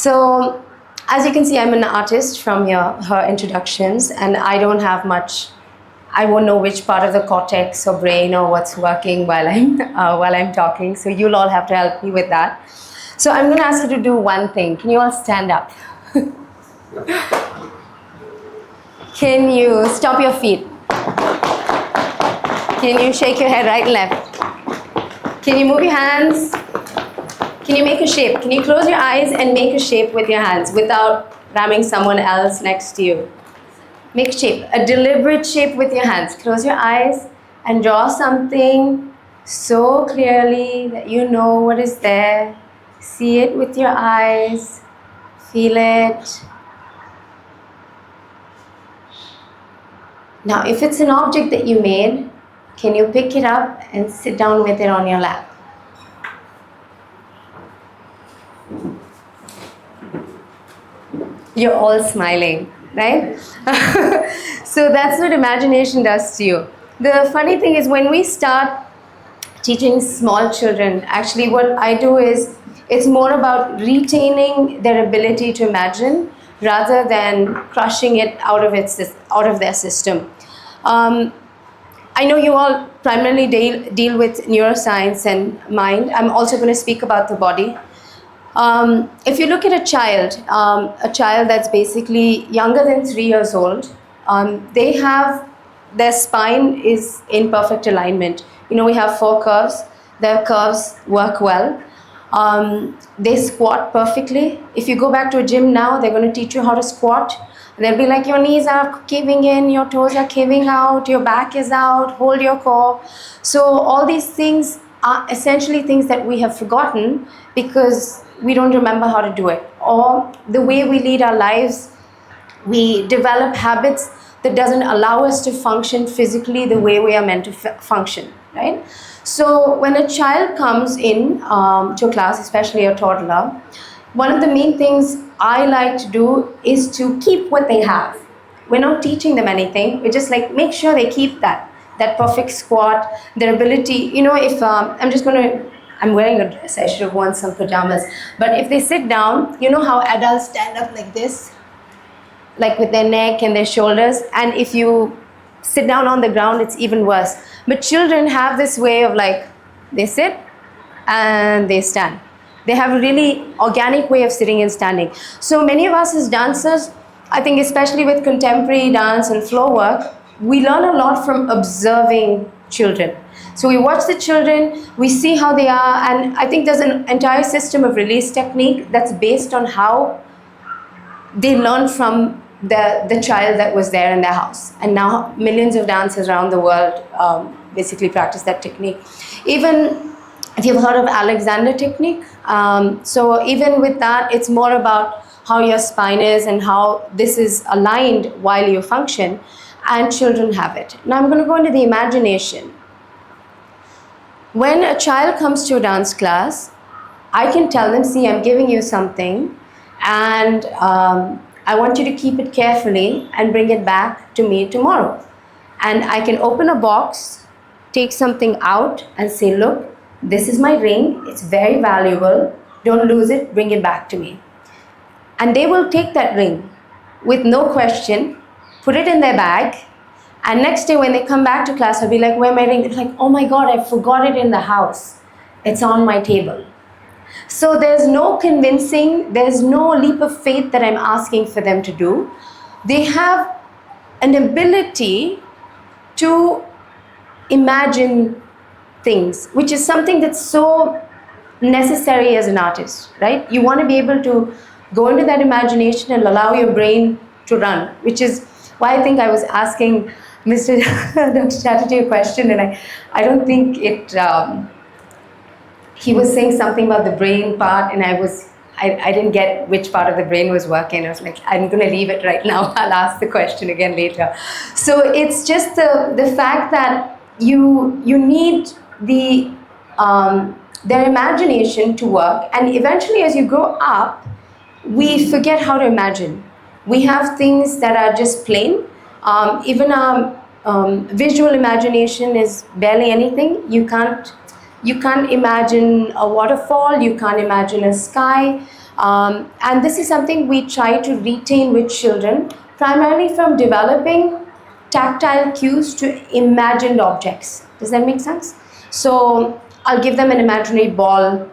So, as you can see, I'm an artist from her introductions, and I don't have much. I won't know which part of the cortex or brain or what's working while I'm talking. So you'll all have to help me with that. So I'm going to ask you to do one thing. Can you all stand up? Can you stomp your feet? Can you shake your head right and left? Can you move your hands? Can you make a shape? Can you close your eyes and make a shape with your hands without ramming someone else next to you? Make a shape, a deliberate shape with your hands. Close your eyes and draw something so clearly that you know what is there. See it with your eyes. Feel it. Now, if it's an object that you made, can you pick it up and sit down with it on your lap? You're all smiling, right? So that's what imagination does to you. The funny thing is, when we start teaching small children, actually what I do is, it's more about retaining their ability to imagine rather than crushing it out of their system. I know you all primarily deal with neuroscience and mind. I'm also going to speak about the body. If you look at a child that's basically younger than 3 years old, their spine is in perfect alignment. You know, we have 4 curves. Their curves work well. They squat perfectly. If you go back to a gym now, they're going to teach you how to squat. They'll be like, your knees are caving in, your toes are caving out, your back is out, hold your core. So all these things are essentially things that we have forgotten because we don't remember how to do it. Or the way we lead our lives, we develop habits that doesn't allow us to function physically the way we are meant to function, right? So when a child comes in to class, especially a toddler, one of the main things I like to do is to keep what they have. We're not teaching them anything. We're just like, make sure they keep that perfect squat, their ability. You know, if I'm wearing a dress, I should have worn some pajamas. But if they sit down, you know how adults stand up like this? Like with their neck and their shoulders. And if you sit down on the ground, it's even worse. But children have this way of like, they sit and they stand. They have a really organic way of sitting and standing. So many of us as dancers, I think especially with contemporary dance and flow work, we learn a lot from observing children. So we watch the children, we see how they are, and I think there's an entire system of release technique that's based on how they learn from the child that was there in their house. And now millions of dancers around the world basically practice that technique. Even if you've heard of Alexander technique, so even with that, it's more about how your spine is and how this is aligned while you function, and children have it. Now I'm going to go into the imagination. When a child comes to a dance class, I can tell them, see, I'm giving you something, and I want you to keep it carefully and bring it back to me tomorrow. And I can open a box, take something out and say, look, this is my ring, it's very valuable, don't lose it, bring it back to me. And they will take that ring with no question, put it in their bag, and next day when they come back to class, I'll be like, where's my ring? They're like, oh my God, I forgot it in the house. It's on my table. So there's no convincing, there's no leap of faith that I'm asking for them to do. They have an ability to imagine things, which is something that's so necessary as an artist, right? You want to be able to go into that imagination and allow your brain to run, which is why I think I was asking Mr. Dr. Chatterjee a question, and I don't think it, he was saying something about the brain part, and I didn't get which part of the brain was working. I was like, I'm going to leave it right now. I'll ask the question again later. So it's just the fact that you need their imagination to work, and eventually as you grow up, we forget how to imagine. We have things that are just plain. Even our visual imagination is barely anything. You can't imagine a waterfall, you can't imagine a sky. And this is something we try to retain with children, primarily from developing tactile cues to imagined objects. Does that make sense? So I'll give them an imaginary ball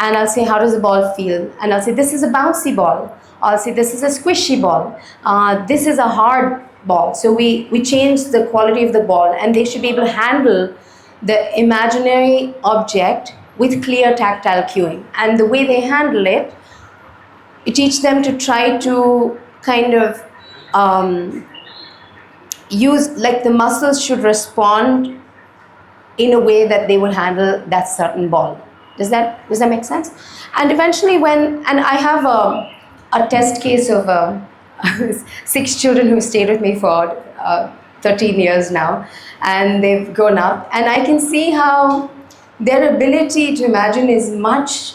and I'll say, how does the ball feel? And I'll say, this is a bouncy ball. I'll say, this is a squishy ball. This is a hard ball. So we change the quality of the ball, and they should be able to handle the imaginary object with clear tactile cueing. And the way they handle it, you teach them to try to kind of use, like the muscles should respond in a way that they will handle that certain ball. Does that make sense? And eventually and I have a test case of 6 children who stayed with me for 13 years now, and they've grown up, and I can see how their ability to imagine is much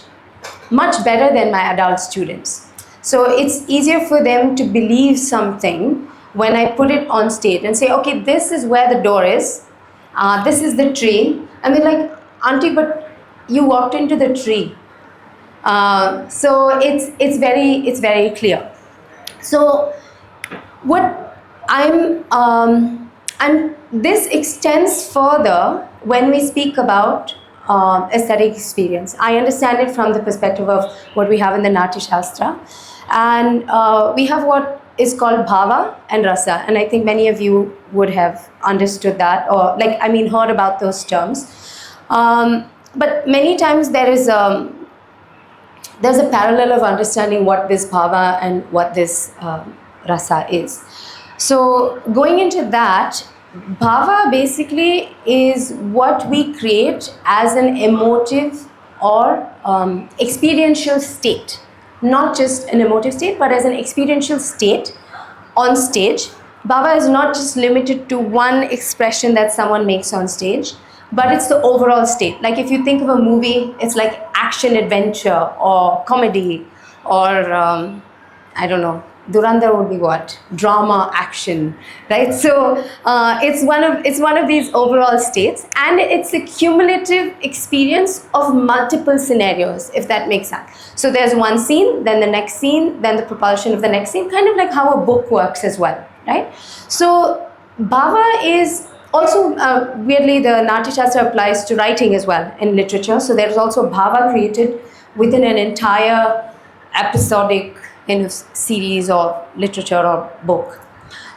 better than my adult students. So it's easier for them to believe something when I put it on stage and say, okay, this is where the door is, this is the tree, and they're like, auntie, but you walked into the tree. So it's very clear. So what and this extends further when we speak about aesthetic experience. I understand it from the perspective of what we have in the Natya Shastra, and we have what is called bhava and rasa, and I think many of you would have understood that, or heard about those terms. But many times there's a parallel of understanding what this bhava and what this rasa is. So going into that, bhava basically is what we create as an emotive or experiential state. Not just an emotive state, but as an experiential state on stage. Bhava is not just limited to one expression that someone makes on stage, but it's the overall state. Like if you think of a movie, it's like action adventure or comedy, or I don't know, Durandar would be what? Drama, action, right? So it's one of these overall states, and it's a cumulative experience of multiple scenarios, if that makes sense. So there's one scene, then the next scene, then the propulsion of the next scene, kind of like how a book works as well, right? So bhava is also, weirdly, the Natya Shastra applies to writing as well in literature. So there's also bhava created within an entire episodic kind of series or literature or book.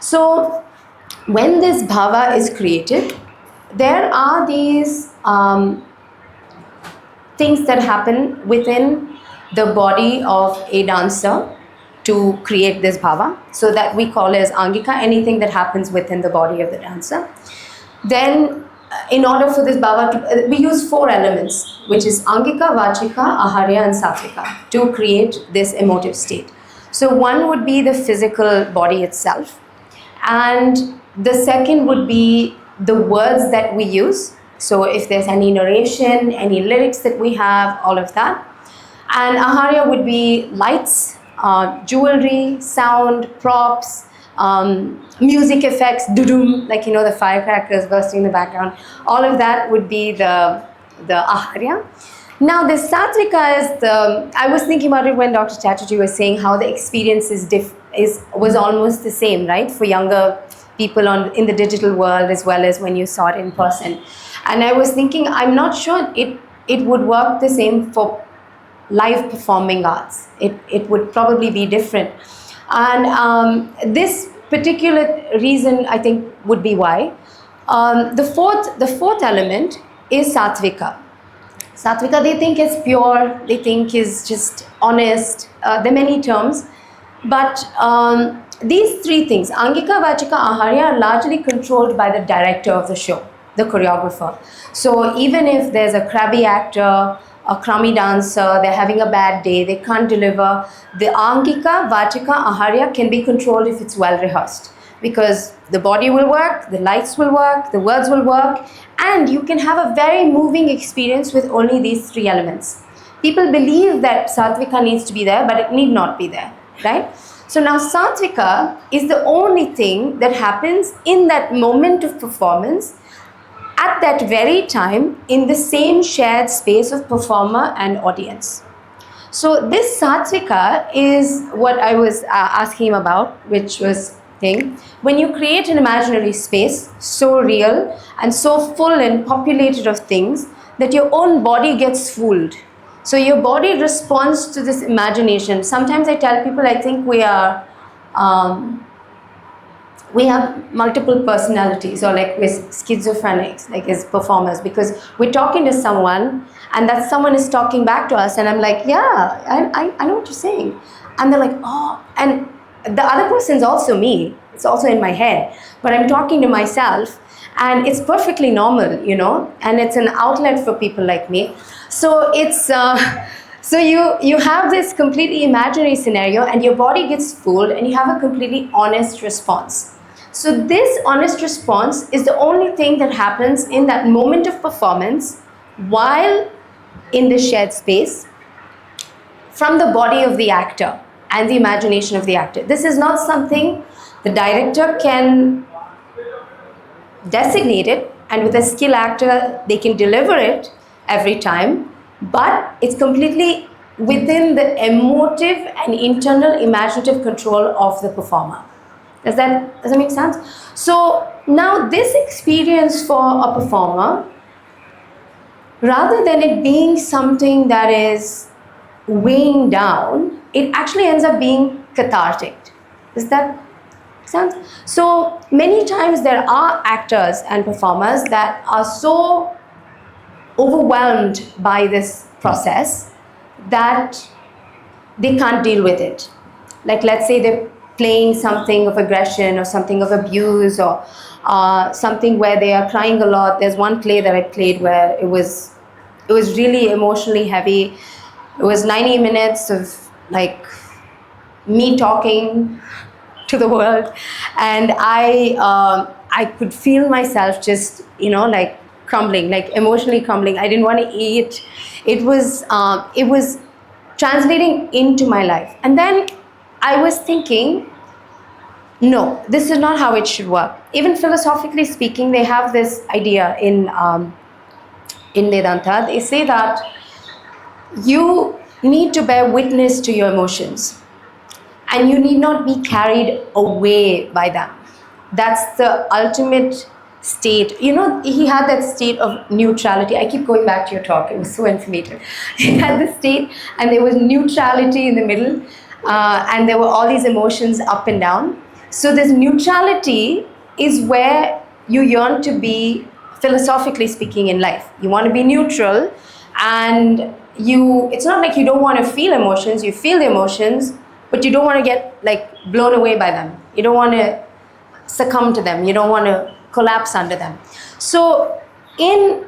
So when this bhava is created, there are these things that happen within the body of a dancer to create this bhava. So that we call as angika, anything that happens within the body of the dancer. Then in order for this bhava we use 4 elements, which is angika, vachika, aharya and satvika, to create this emotive state. So one would be the physical body itself, and the second would be the words that we use. So if there's any narration, any lyrics that we have, all of that. And aharya would be lights, jewelry, sound, props, music effects, dudum, like the firecrackers bursting in the background. All of that would be the aharya. Now the satvika is I was thinking about it when Dr. Chatterjee was saying how the experience was almost the same, right, for younger people in the digital world as well as when you saw it in person. And I was thinking, I'm not sure it would work the same for live performing arts. It would probably be different. And this particular reason, I think, would be why. The fourth element is satvika. Satvika, they think is pure, they think is just honest. There are many terms. But these 3 things, angika, vachika, aharya, are largely controlled by the director of the show, the choreographer. So even if there's a crabby actor, a crummy dancer, they're having a bad day, they can't deliver, the angika, vachika, aharya can be controlled if it's well rehearsed. Because the body will work, the lights will work, the words will work, and you can have a very moving experience with only these 3 elements. People believe that satvika needs to be there, but it need not be there, right? So now satvika is the only thing that happens in that moment of performance at that very time in the same shared space of performer and audience. So this satvika is what I was asking him about, which was thing. When you create an imaginary space so real and so full and populated of things that your own body gets fooled. So your body responds to this imagination. Sometimes I tell people I think we have multiple personalities, or like we're schizophrenics, like as performers, because we're talking to someone and that someone is talking back to us and I'm like, yeah, I know what you're saying. And they're like, oh, and the other person's also me. It's also in my head, but I'm talking to myself and it's perfectly normal, you know, and it's an outlet for people like me. So it's, so you have this completely imaginary scenario and your body gets fooled and you have a completely honest response. So this honest response is the only thing that happens in that moment of performance while in the shared space from the body of the actor and the imagination of the actor. This is not something the director can designate it, and with a skilled actor they can deliver it every time, but it's completely within the emotive and internal imaginative control of the performer. Does that make sense? So now this experience for a performer, rather than it being something that is weighing down, it actually ends up being cathartic. Does that make sense? So many times there are actors and performers that are so overwhelmed by this process that they can't deal with it. Like, let's say they're playing something of aggression or something of abuse, or something where they are crying a lot. There's one play that I played where it was really emotionally heavy. It was 90 minutes of like me talking to the world, and I could feel myself just, you know, like crumbling, like emotionally crumbling. I didn't want to eat. It was translating into my life. And then I was thinking, no, this is not how it should work. Even philosophically speaking, they have this idea in Vedanta. They say that you need to bear witness to your emotions and you need not be carried away by them. That's the ultimate state. You know, he had that state of neutrality. I keep going back to your talk. It was so informative. He had the state and there was neutrality in the middle, and there were all these emotions up and down. So this neutrality is where you yearn to be, philosophically speaking, in life. You want to be neutral, and it's not like you don't want to feel emotions. You feel the emotions, but you don't want to get like blown away by them. You don't want to succumb to them. You don't want to collapse under them. So in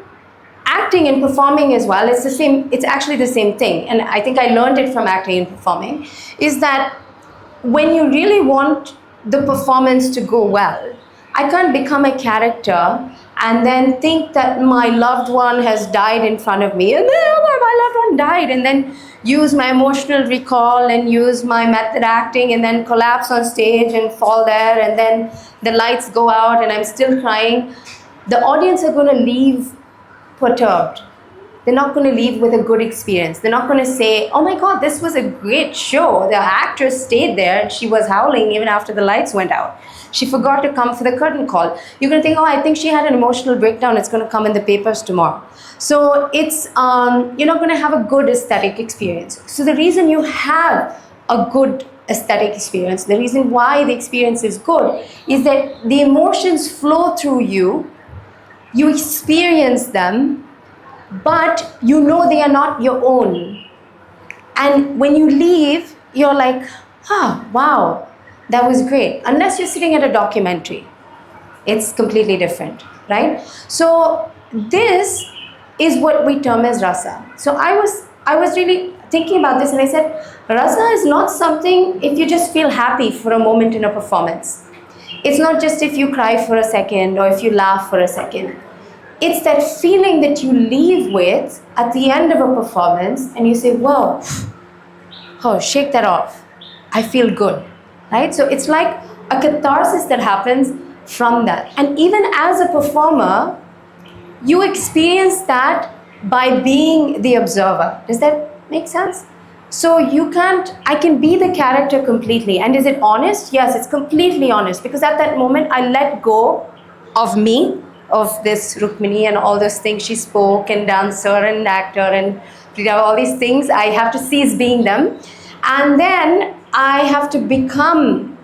acting and performing as well, it's the same. It's actually the same thing. And I think I learned it from acting and performing, is that when you really want the performance to go well, I can't become a character and then think that my loved one has died in front of me, and then, oh, my loved one died, and then use my emotional recall and use my method acting and then collapse on stage and fall there, and then the lights go out and I'm still crying. The audience are going to leave perturbed. They're not going to leave with a good experience. They're not going to say, oh my God, this was a great show. The actress stayed there and she was howling even after the lights went out. She forgot to come for the curtain call. You're going to think, oh, I think she had an emotional breakdown. It's going to come in the papers tomorrow. So it's, you're not going to have a good aesthetic experience. So the reason you have a good aesthetic experience, the reason why the experience is good, is that the emotions flow through you, you experience them, but you know they are not your own. And when you leave, you're like, wow, that was great. Unless you're sitting at a documentary, it's completely different, right? So this is what we term as rasa. So I was really thinking about this, and I said, rasa is not something if you just feel happy for a moment in a performance. It's not just if you cry for a second or if you laugh for a second. It's that feeling that you leave with at the end of a performance and you say, whoa, oh, shake that off. I feel good, right? So it's like a catharsis that happens from that. And even as a performer, you experience that by being the observer. Does that make sense? So you can't, I can be the character completely. And is it honest? Yes, it's completely honest, because at that moment I let go of me, of this Rukmini and all those things she spoke, and dancer and actor and all these things. I have to cease being them. And then I have to become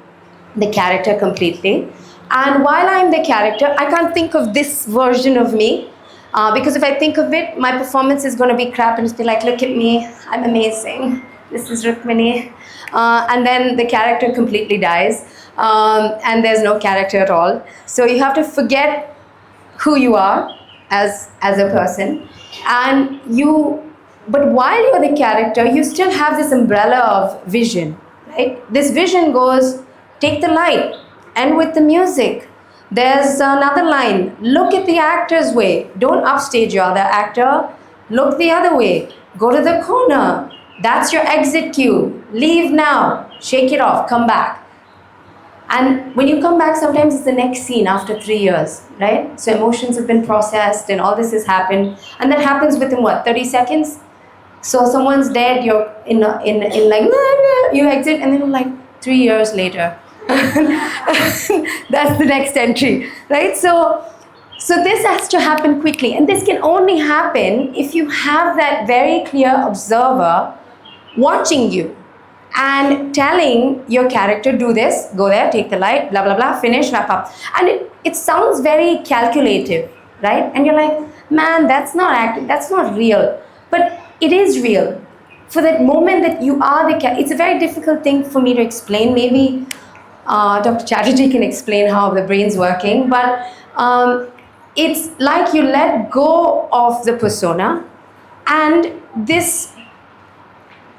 the character completely. And while I'm the character, I can't think of this version of me, because if I think of it, my performance is going to be crap and it's be like, look at me, I'm amazing, this is Rukmini. And then the character completely dies, and there's no character at all. So you have to forget who you are as a person, and but while you're the character, you still have this umbrella of vision, right? This vision goes, take the light, and with the music. There's another line, look at the actor's way. Don't upstage your other actor. Look the other way. Go to the corner. That's your exit cue. Leave now. Shake it off. Come back. And when you come back, sometimes it's the next scene after 3 years, right? So emotions have been processed and all this has happened. And that happens within what, 30 seconds? So someone's dead, you're in like, you exit, and then like 3 years later. That's the next entry, right? So this has to happen quickly, and this can only happen if you have that very clear observer watching you and telling your character, do this, go there, take the light, blah blah blah, finish, wrap up. And it sounds very calculative, right? And you're like, man, that's not acting, that's not real. But it is real. For that moment that you are the character, it's a very difficult thing for me to explain. Maybe Dr. Chatterjee can explain how the brain's working, but it's like you let go of the persona, and this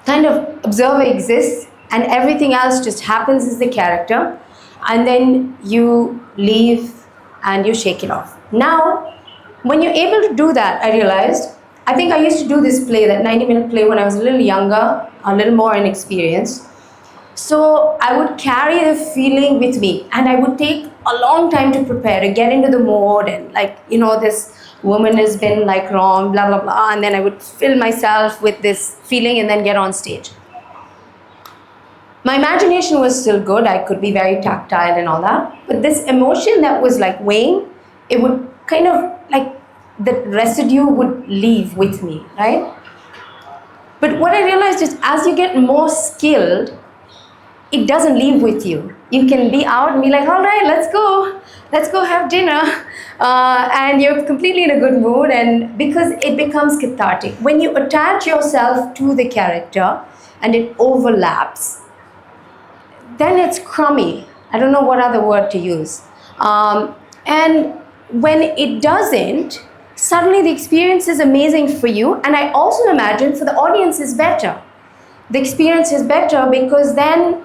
kind of observer exists, and everything else just happens as the character, and then you leave and you shake it off. Now, when you're able to do that, I realized, I think I used to do this play, that 90-minute play, when I was a little younger, a little more inexperienced. So I would carry the feeling with me, and I would take a long time to prepare, to get into the mode, and like, you know, this woman has been like wrong, blah, blah, blah. And then I would fill myself with this feeling and then get on stage. My imagination was still good. I could be very tactile and all that. But this emotion that was like weighing, it would kind of like, the residue would leave with me, right? But what I realized is, as you get more skilled, it doesn't leave with you. You can be out and be like, all right, let's go have dinner. And you're completely in a good mood, and because it becomes cathartic. When you attach yourself to the character and it overlaps, then it's crummy. I don't know what other word to use. And when it doesn't, suddenly the experience is amazing for you. And I also imagine for the audience is better. The experience is better because then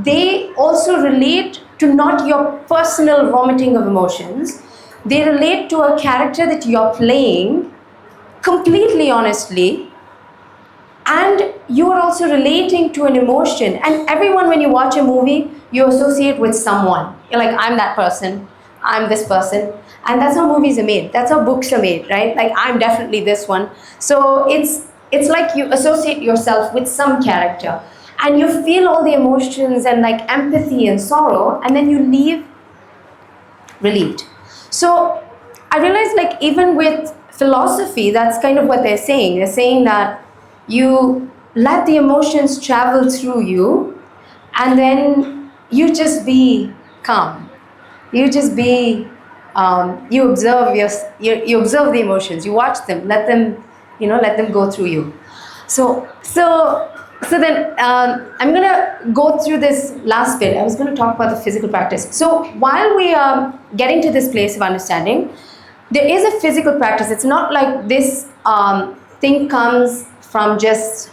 they also relate to not your personal vomiting of emotions. They relate to a character that you're playing completely honestly, and you are also relating to an emotion. And everyone, when you watch a movie, you associate with someone. You're like, I'm that person, I'm this person. And that's how movies are made, that's how books are made, right? Like, I'm definitely this one. So it's like you associate yourself with some character, and you feel all the emotions and like empathy and sorrow, and then you leave relieved. So I realized, like, even with philosophy, that's kind of what they're saying. They're saying that you let the emotions travel through you, and then you just be calm. You just be, you observe you observe the emotions. You watch them. Let them, let them go through you. So then I'm going to go through this last bit. I was going to talk about the physical practice. So while we are getting to this place of understanding, there is a physical practice. It's not like this thing comes from just,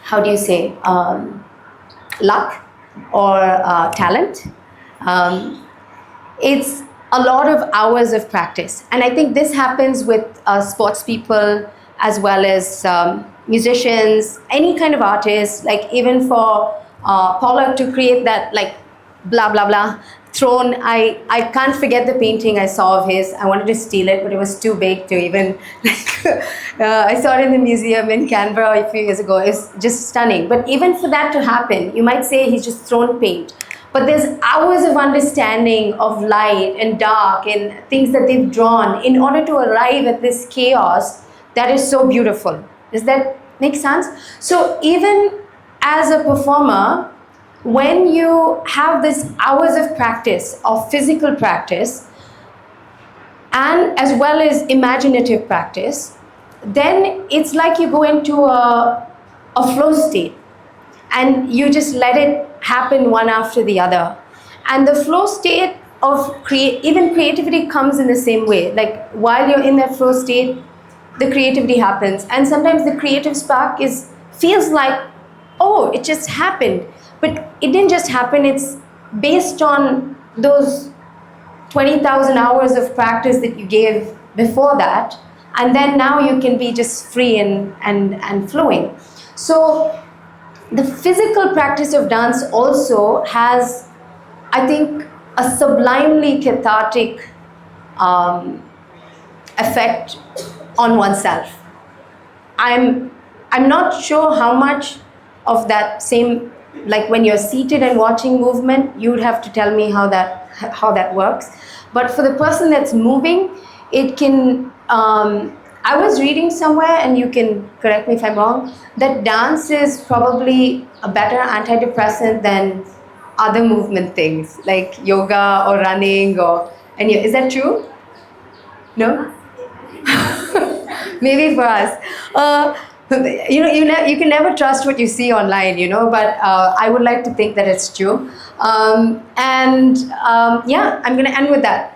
how do you say, luck or talent. It's a lot of hours of practice. And I think this happens with sports people as well as musicians, any kind of artist. Like even for Paula to create that like blah blah blah thrown. I can't forget the painting I saw of his. I wanted to steal it, but it was too big to even. I saw it in the museum in Canberra a few years ago. It's just stunning. But even for that to happen, you might say he's just thrown paint. But there's hours of understanding of light and dark and things that they've drawn in order to arrive at this chaos that is so beautiful. Does that make sense? So even as a performer, when you have this hours of practice, of physical practice, and as well as imaginative practice, then it's like you go into a flow state and you just let it happen one after the other. And the flow state of even creativity comes in the same way. Like while you're in that flow state, the creativity happens. And sometimes the creative spark feels like, oh, it just happened. But it didn't just happen, it's based on those 20,000 hours of practice that you gave before that. And then now you can be just free and flowing. So the physical practice of dance also has, I think, a sublimely cathartic effect on oneself. I'm not sure how much of that same, like when you're seated and watching movement, you'd have to tell me how that works. But for the person that's moving, it can. I was reading somewhere, and you can correct me if I'm wrong, that dance is probably a better antidepressant than other movement things like yoga or running is that true? No? Maybe for us. You can never trust what you see online, but I would like to think that it's true. Yeah, I'm going to end with that.